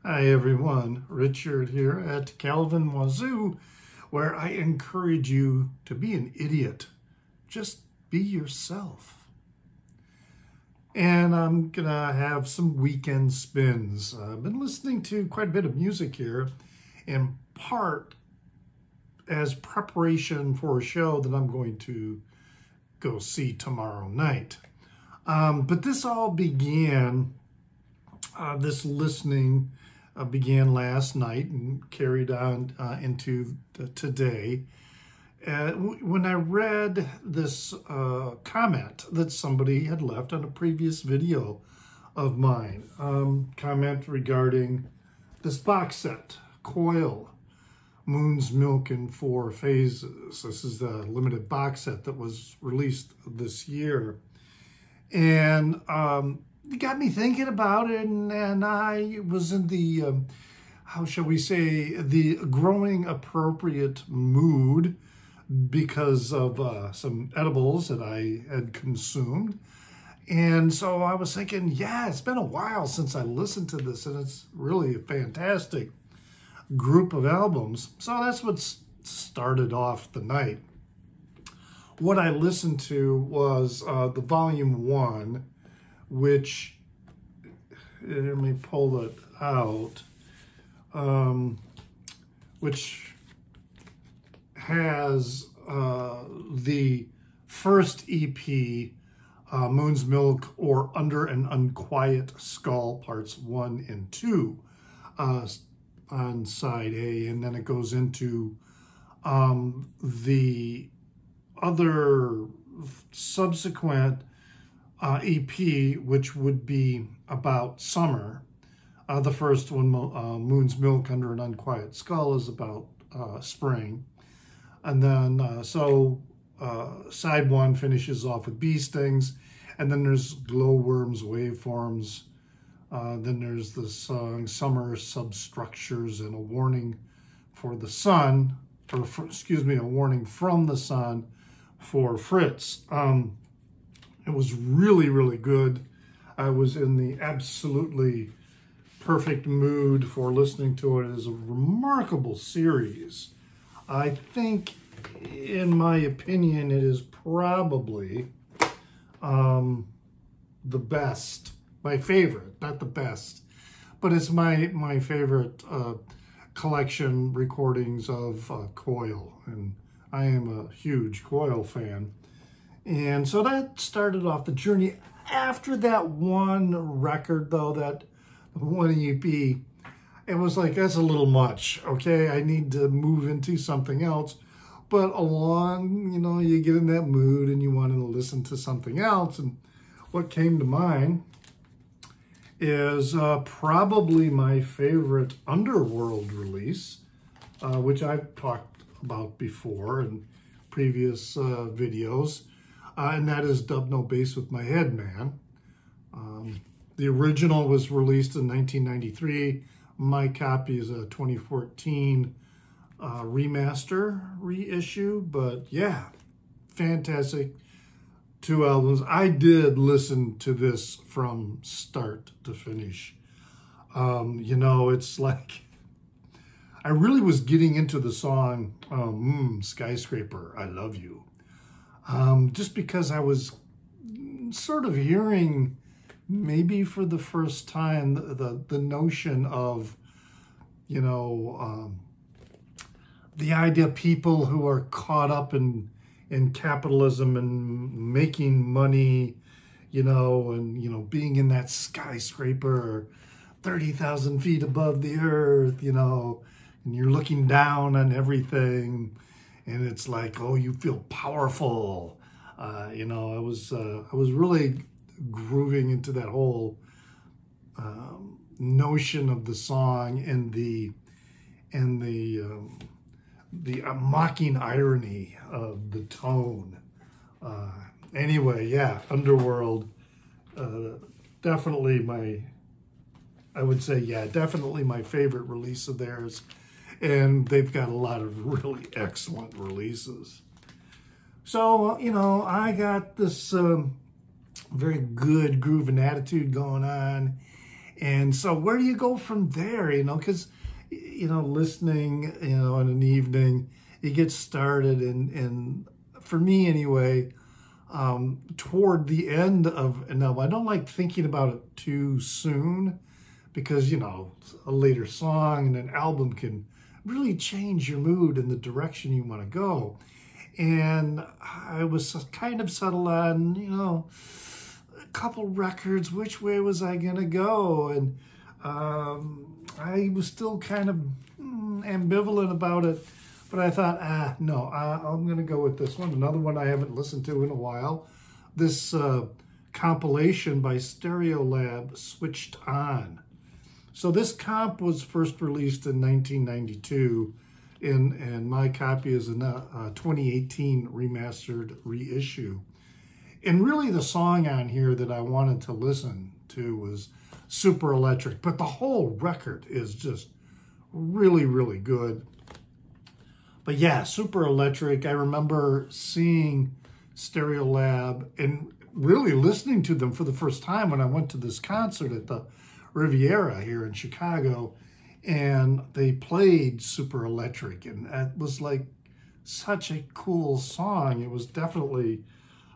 Hi everyone, Richard here at Calvin Wazoo, where I encourage you to be an idiot. Just be yourself. And I'm gonna have some weekend spins. I've been listening to quite a bit of music here, in part as preparation for a show that I'm going to go see tomorrow night. But this all began, this listening began last night and carried on into today. When I read this comment that somebody had left on a previous video of mine, comment regarding this box set, Coil, Moon's Milk in 4 Phases. This is the limited box set that was released this year. And it got me thinking about it, and I was in the, how shall we say, the growing appropriate mood because of some edibles that I had consumed. And so I was thinking, yeah, it's been a while since I listened to this, and it's really a fantastic group of albums. So that's what started off the night. What I listened to was the Volume 1, which, let me pull it out, which has the first EP, Moon's Milk or Under an Unquiet Skull, parts 1 and 2, on side A, and then it goes into the other subsequent EP, which would be about summer. The first one, Moon's Milk Under an Unquiet Skull, is about spring. And then, side 1 finishes off with Bee Stings, and then there's Glowworms, Waveforms. Then there's the song Summer Substructures and a Warning for the Sun, or a Warning from the Sun for Fritz. It was really, really good. I was in the absolutely perfect mood for listening to it. It is a remarkable series. I think, in my opinion, it is probably the best. My favorite, not the best, but it's my favorite collection recordings of Coil, and I am a huge Coil fan. And so that started off the journey. After that one record, though, that one EP, it was like, that's a little much, okay? I need to move into something else. But along, you get in that mood and you want to listen to something else. And what came to mind is probably my favorite Underworld release, which I've talked about before in previous videos. And that is Dub No Bass with My Head Man. The original was released in 1993. My copy is a 2014 remaster, reissue. But yeah, fantastic 2 albums. I did listen to this from start to finish. It's like, I really was getting into the song, Skyscraper, I Love You. Just because I was sort of hearing, maybe for the first time, the notion of, the idea of people who are caught up in capitalism and making money, and, being in that skyscraper 30,000 feet above the earth, and you're looking down on everything. And it's like, oh, you feel powerful. I was really grooving into that whole notion of the song and the mocking irony of the tone. Anyway, yeah, Underworld, definitely definitely my favorite release of theirs. And they've got a lot of really excellent releases. So, I got this very good groove and attitude going on. And so where do you go from there, because, listening, in an evening, you get started, and for me anyway, toward the end of an album, I don't like thinking about it too soon, because, a later song and an album can really change your mood and the direction you want to go. And I was kind of settled on, a couple records, which way was I going to go? And I was still kind of ambivalent about it, but I thought, no, I'm going to go with this one. Another one I haven't listened to in a while. This compilation by Stereolab, Switched On. So this comp was first released in 1992, and my copy is a 2018 remastered reissue. And really the song on here that I wanted to listen to was Super Electric, but the whole record is just really, really good. But yeah, Super Electric, I remember seeing Stereolab and really listening to them for the first time when I went to this concert at the Riviera here in Chicago, and they played Super Electric, and that was like such a cool song. It was definitely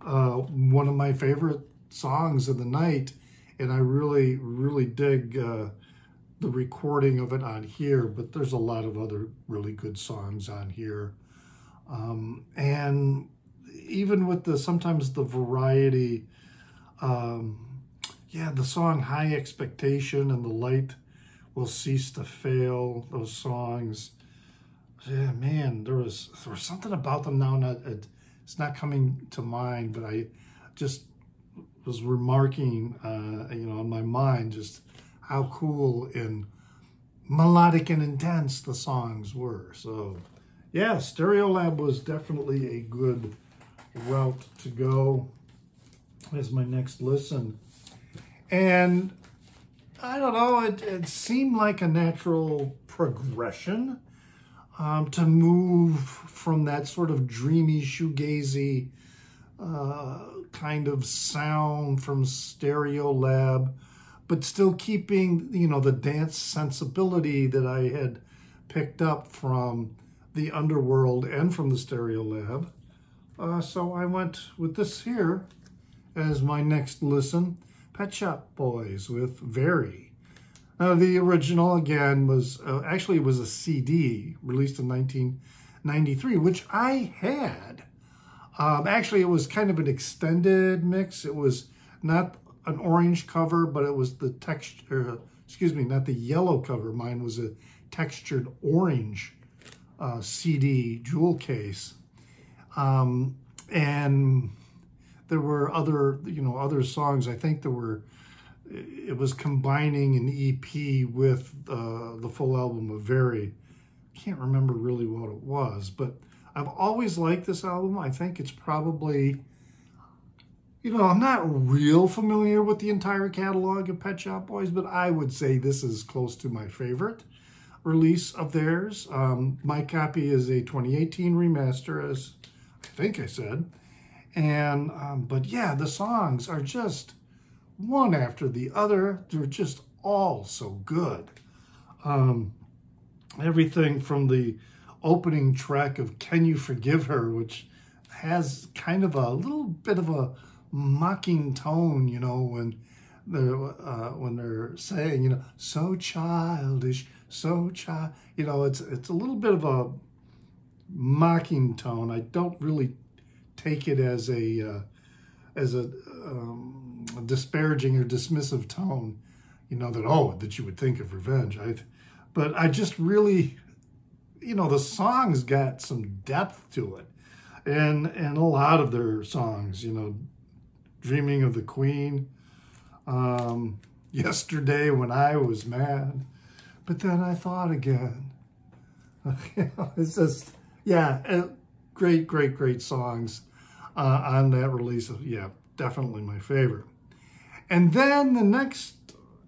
one of my favorite songs of the night, and I really, really dig the recording of it on here, but there's a lot of other really good songs on here. And even with sometimes the variety, the song High Expectation and The Light Will Cease to Fail, those songs, yeah, man, there was something about them now, it's not coming to mind, but I just was remarking, in my mind, just how cool and melodic and intense the songs were. So, yeah, Stereolab was definitely a good route to go as my next listen. And I don't know, it seemed like a natural progression to move from that sort of dreamy, shoegazy kind of sound from Stereolab, but still keeping, the dance sensibility that I had picked up from the Underworld and from the Stereolab. So I went with this here as my next listen, Pet Shop Boys with Very. The original, again, was actually it was a CD released in 1993, which I had. Actually, it was kind of an extended mix. It was not an orange cover, but it was the texture, not the yellow cover. Mine was a textured orange CD jewel case. And there were other songs. I think it was combining an EP with the full album of Very. Can't remember really what it was, but I've always liked this album. I think it's probably, I'm not real familiar with the entire catalog of Pet Shop Boys, but I would say this is close to my favorite release of theirs. My copy is a 2018 remaster, as I think I said. And, but yeah, the songs are just one after the other. They're just all so good. Everything from the opening track of Can You Forgive Her, which has kind of a little bit of a mocking tone, when they're saying, so childish, so child, it's a little bit of a mocking tone. I don't really take it as a disparaging or dismissive tone, that you would think of revenge. But I just really, the songs got some depth to it, and a lot of their songs, Dreaming of the Queen, Yesterday When I Was Mad, but then I thought again. It's just, great, great, great songs on that release. Yeah, definitely my favorite. And then the next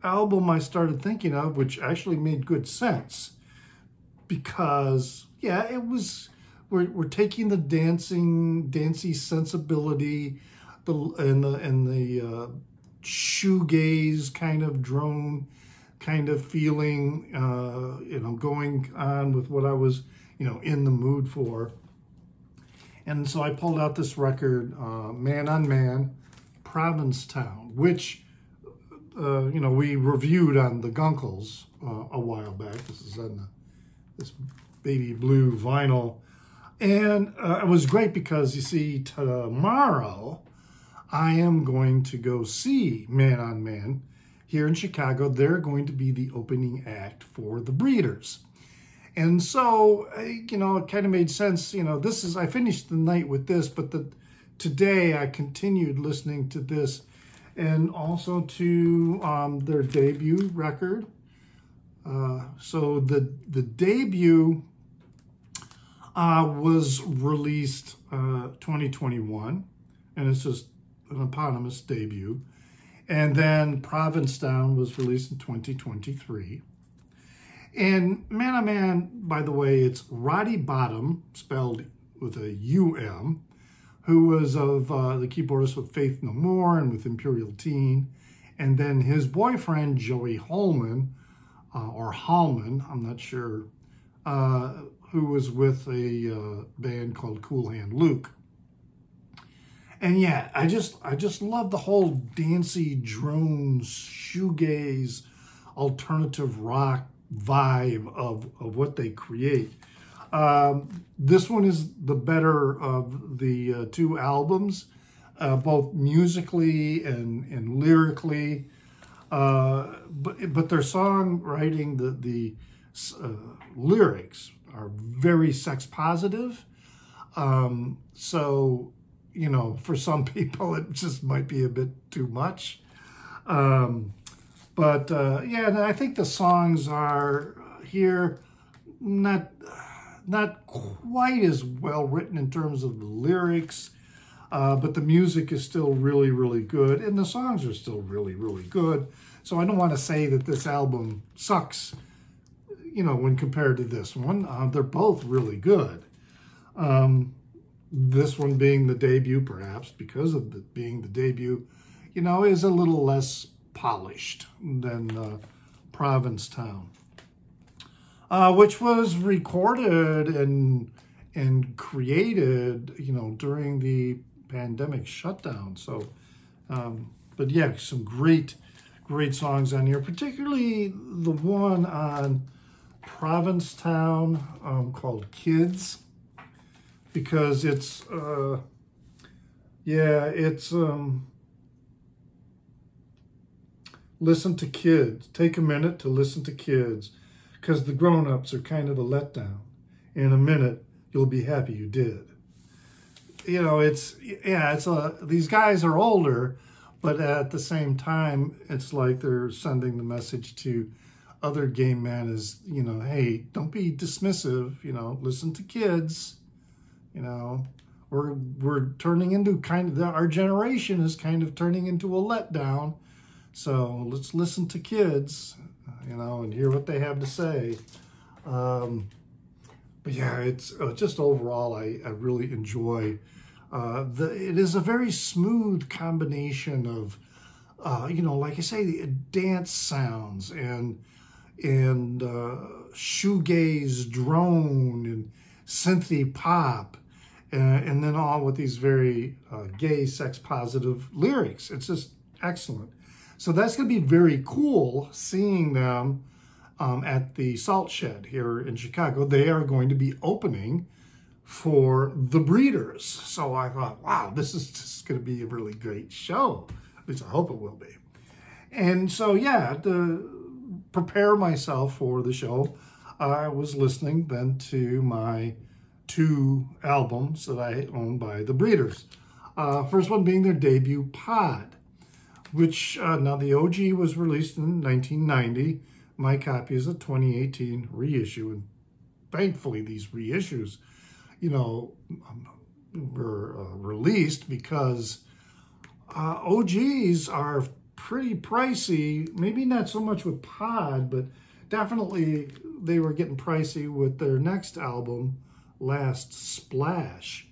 album I started thinking of, which actually made good sense, because, it was, we're taking the dancey sensibility, and the shoegaze kind of drone kind of feeling, going on with what I was, in the mood for. And so I pulled out this record, Man on Man, Provincetown, which, we reviewed on the Gunkles a while back. This is on this baby blue vinyl. And it was great because, you see, tomorrow I am going to go see Man on Man here in Chicago. They're going to be the opening act for the Breeders. And so, it kind of made sense. I finished the night with this, but today I continued listening to this and also to their debut record. So the debut was released 2021, and it's just an eponymous debut. And then Provincetown was released in 2023. And Man on Man, by the way, it's Roddy Bottom, spelled with a U-M, who was of the keyboardist with Faith No More and with Imperial Teen. And then his boyfriend, Joey Holman, or Hallman, I'm not sure, who was with a band called Cool Hand Luke. And yeah, I just love the whole dancey drones, shoegaze, alternative rock vibe of what they create. This one is the better of the two albums, both musically and lyrically. But their songwriting, the lyrics are very sex positive. So, for some people, it just might be a bit too much. Yeah, and I think the songs are here not quite as well written in terms of the lyrics, but the music is still really, really good, and the songs are still really, really good. So I don't want to say that this album sucks, when compared to this one. They're both really good. This one being the debut, perhaps because of it being the debut, is a little less polished than Provincetown, which was recorded and created, during the pandemic shutdown. So, but yeah, some great songs on here, particularly the one on Provincetown called Kids, because it's listen to kids. Take a minute to listen to kids, because the grown-ups are kind of a letdown. In a minute, you'll be happy you did. These guys are older, but at the same time, it's like they're sending the message to other gay men is, hey, don't be dismissive, listen to kids. We're turning into our generation is kind of turning into a letdown. So let's listen to kids, and hear what they have to say. But yeah, it's just overall, I really enjoy. It is a very smooth combination of, like I say, the dance sounds and shoegaze, drone, and synth-pop, and then all with these very gay, sex-positive lyrics. It's just excellent. So that's going to be very cool seeing them at the Salt Shed here in Chicago. They are going to be opening for the Breeders. So I thought, wow, this is just going to be a really great show. At least I hope it will be. And so, yeah, to prepare myself for the show, I was listening then to my two albums that I own by the Breeders. First one being their debut, Pod, which now the OG was released in 1990. My copy is a 2018 reissue, and thankfully these reissues, were released because OGs are pretty pricey. Maybe not so much with Pod, but definitely they were getting pricey with their next album, Last Splash.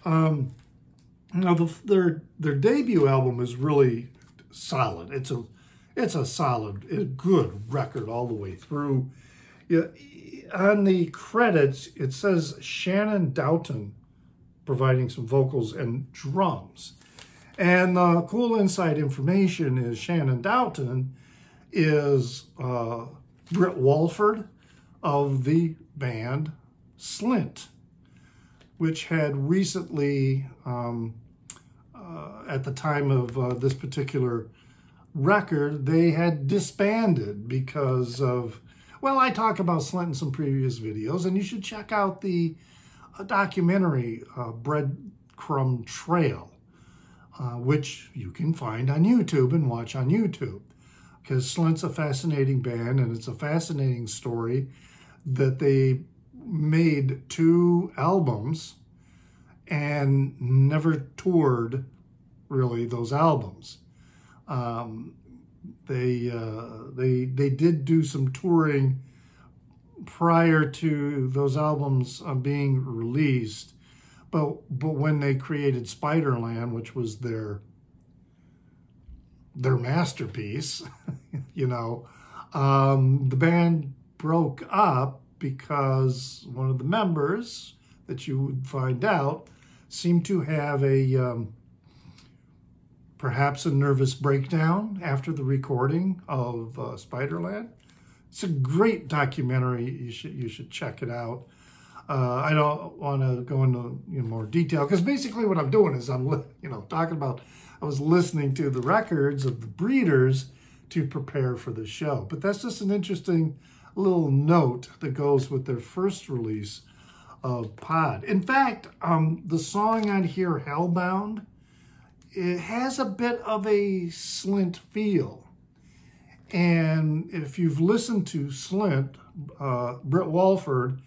Now their debut album is really solid. It's a solid, good record all the way through. Yeah, on the credits, it says Shannon Dalton providing some vocals and drums. And the cool inside information is Shannon Dalton is Britt Walford of the band Slint, which had recently, at the time of this particular record, they had disbanded because of, well, I talk about Slint in some previous videos, and you should check out the documentary Breadcrumb Trail, which you can find on YouTube and watch on YouTube, because Slint's a fascinating band, and it's a fascinating story that they made 2 albums and never toured really those albums. They did do some touring prior to those albums being released, but when they created Spiderland, which was their masterpiece, you know, the band broke up because one of the members, that you would find out, seemed to have a perhaps a nervous breakdown after the recording of Spiderland. It's a great documentary. You should check it out. I don't want to go into more detail, because basically what I'm doing is I'm talking about, I was listening to the records of the Breeders to prepare for the show. But that's just an interesting little note that goes with their first release of Pod. In fact, the song on here, Hellbound, it has a bit of a Slint feel. And if you've listened to Slint, Britt Walford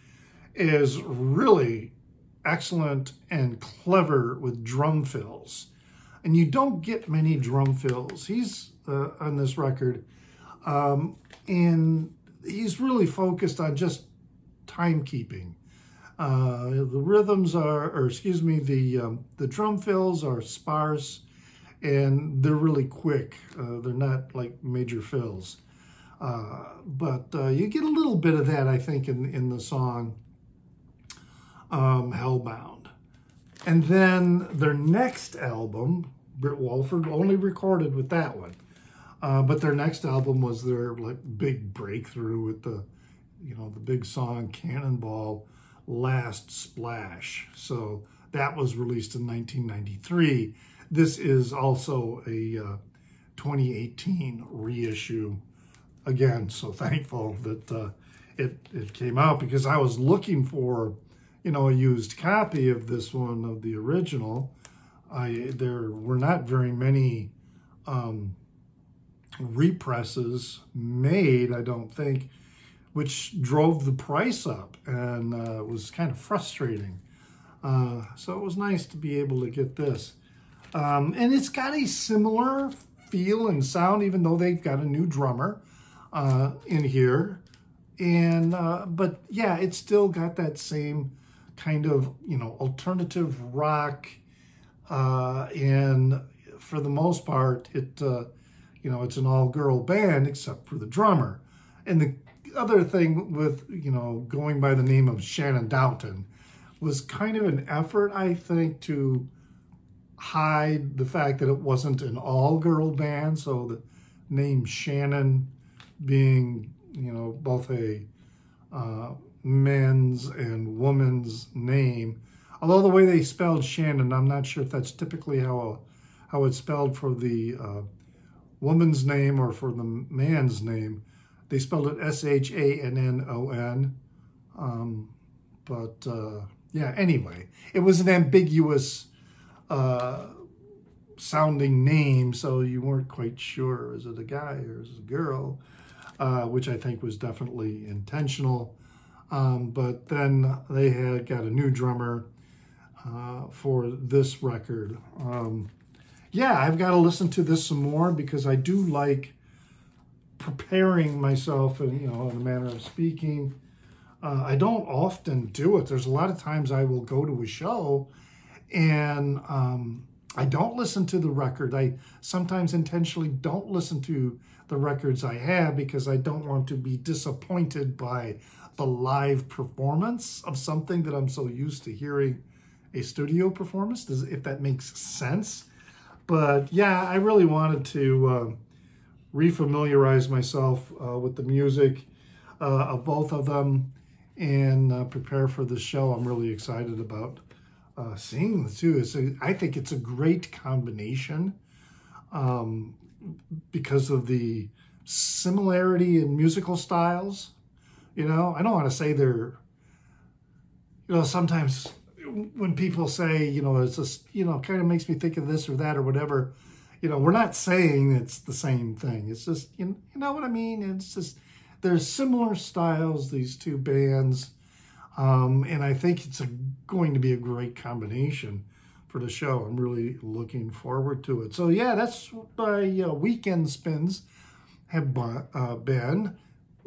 is really excellent and clever with drum fills. And you don't get many drum fills. He's on this record, and he's really focused on just timekeeping. The rhythms are, or excuse me, the drum fills are sparse, and they're really quick. They're not like major fills. But you get a little bit of that, I think, in the song Hellbound. And then their next album, Britt Walford only recorded with that one. But their next album was their big breakthrough with the big song Cannonball Last Splash. So that was released in 1993. This is also a 2018 reissue. Again, so thankful that it came out, because I was looking for a used copy of this one, of the original. There were not very many represses made, I don't think, which drove the price up, and it was kind of frustrating. So it was nice to be able to get this. And it's got a similar feel and sound, even though they've got a new drummer in here. And but yeah, it's still got that same kind of alternative rock, and for the most part, it's an all-girl band except for the drummer. And the other thing with going by the name of Shannon Dalton was kind of an effort, I think, to hide the fact that it wasn't an all-girl band. So the name Shannon being both a men's and woman's name. Although the way they spelled Shannon, I'm not sure if that's typically how it's spelled for the woman's name or for the man's name. They spelled it S-H-A-N-N-O-N. Yeah, anyway, it was an ambiguous sounding name, so you weren't quite sure, is it a guy or is it a girl, which I think was definitely intentional. But then they had got a new drummer for this record. Yeah, I've got to listen to this some more, because I do like preparing myself, and in a manner of speaking. I don't often do it. There's a lot of times I will go to a show and I don't listen to the record. I sometimes intentionally don't listen to the records I have because I don't want to be disappointed by the live performance of something that I'm so used to hearing a studio performance, if that makes sense. But yeah, I really wanted to refamiliarize myself with the music of both of them and prepare for the show. I'm really excited about seeing the two. I think it's a great combination because of the similarity in musical styles. You know, I don't want to say they're, you know, sometimes when people say, you know, it's just, you know, kind of makes me think of this or that or whatever, you know, we're not saying it's the same thing. It's just, you know what I mean? It's just, there's similar styles, these two bands. And I think it's going to be a great combination for the show. I'm really looking forward to it. So yeah, that's what my weekend spins have been.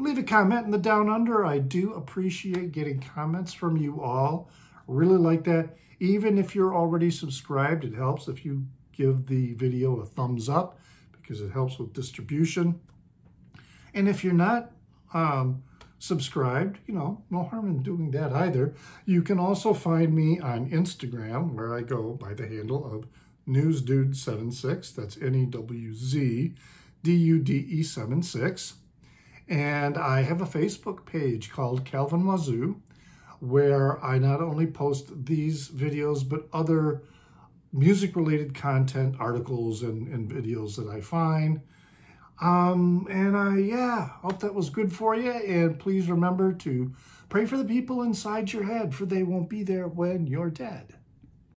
Leave a comment in the Down Under. I do appreciate getting comments from you all. Really like that. Even if you're already subscribed, it helps if you give the video a thumbs up because it helps with distribution. And if you're not subscribed, you know, no harm in doing that either. You can also find me on Instagram, where I go by the handle of NewsDude76. That's NEWZDUDE76. And I have a Facebook page called Calvin Wazoo, where I not only post these videos, but other music-related content, articles, and videos that I find. And I hope that was good for you. And please remember to pray for the people inside your head, for they won't be there when you're dead.